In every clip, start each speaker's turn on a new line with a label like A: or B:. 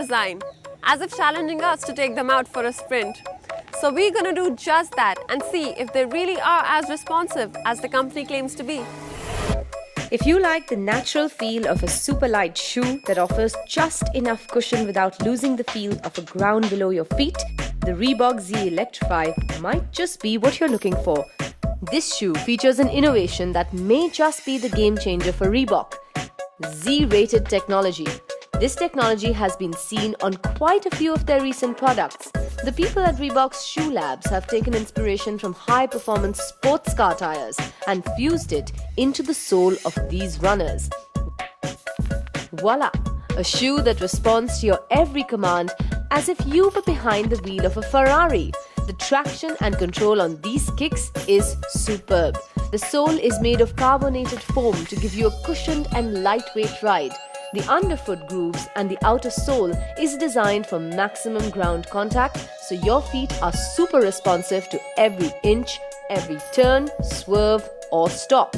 A: design, as if challenging us to take them out for a sprint. So we're going to do just that and see if they really are as responsive as the company claims to be.
B: If you like the natural feel of a super light shoe that offers just enough cushion without losing the feel of a ground below your feet, the Reebok Z Electrify might just be what you're looking for. This shoe features an innovation that may just be the game changer for Reebok: Z-rated technology. This technology has been seen on quite a few of their recent products. The people at Reebok's Shoe Labs have taken inspiration from high-performance sports car tires and fused it into the sole of these runners. Voila! A shoe that responds to your every command as if you were behind the wheel of a Ferrari. The traction and control on these kicks is superb. The sole is made of carbonated foam to give you a cushioned and lightweight ride. The underfoot grooves and the outer sole is designed for maximum ground contact, so your feet are super responsive to every inch, every turn, swerve or stop.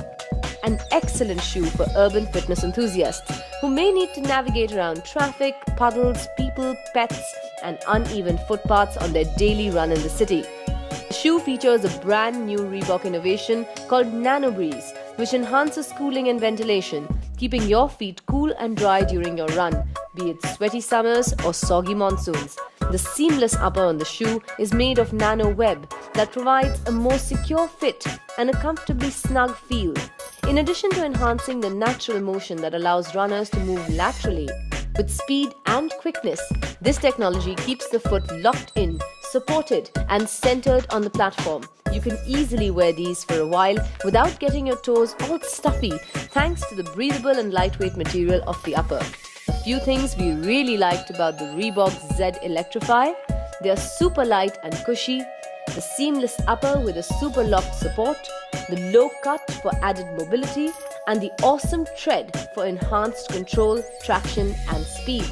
B: An excellent shoe for urban fitness enthusiasts who may need to navigate around traffic, puddles, people, pets and uneven footpaths on their daily run in the city. The shoe features a brand new Reebok innovation called Nano Breeze, which enhances cooling and ventilation, keeping your feet cool and dry during your run, be it sweaty summers or soggy monsoons. The seamless upper on the shoe is made of nano web that provides a more secure fit and a comfortably snug feel. In addition to enhancing the natural motion that allows runners to move laterally with speed and quickness, this technology keeps the foot locked in, supported and centered on the platform. You can easily wear these for a while without getting your toes all stuffy thanks to the breathable and lightweight material of the upper. A few things we really liked about the Reebok Z Electrify: they are super light and cushy, the seamless upper with a super locked support, the low cut for added mobility, and the awesome tread for enhanced control, traction and speed.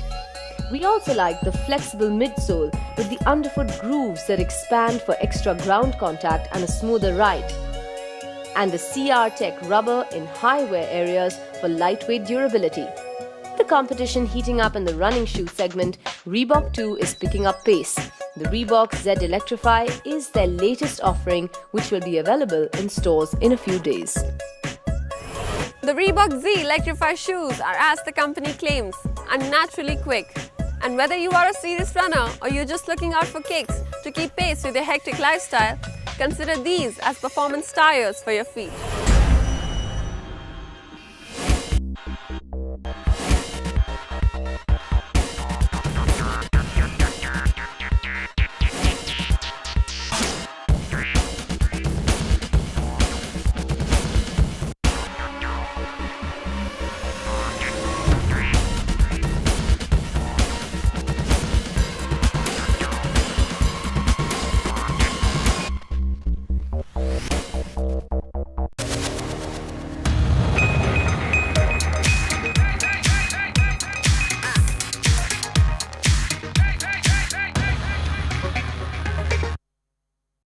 B: We also like the flexible midsole with the underfoot grooves that expand for extra ground contact and a smoother ride, and the CR Tech rubber in high wear areas for lightweight durability. The competition heating up in the running shoe segment, Reebok too is picking up pace. The Reebok Z Electrify is their latest offering, which will be available in stores in a few days.
A: The Reebok Z Electrify shoes are, as the company claims, unnaturally quick. And whether you are a serious runner or you're just looking out for kicks to keep pace with your hectic lifestyle, consider these as performance tires for your feet.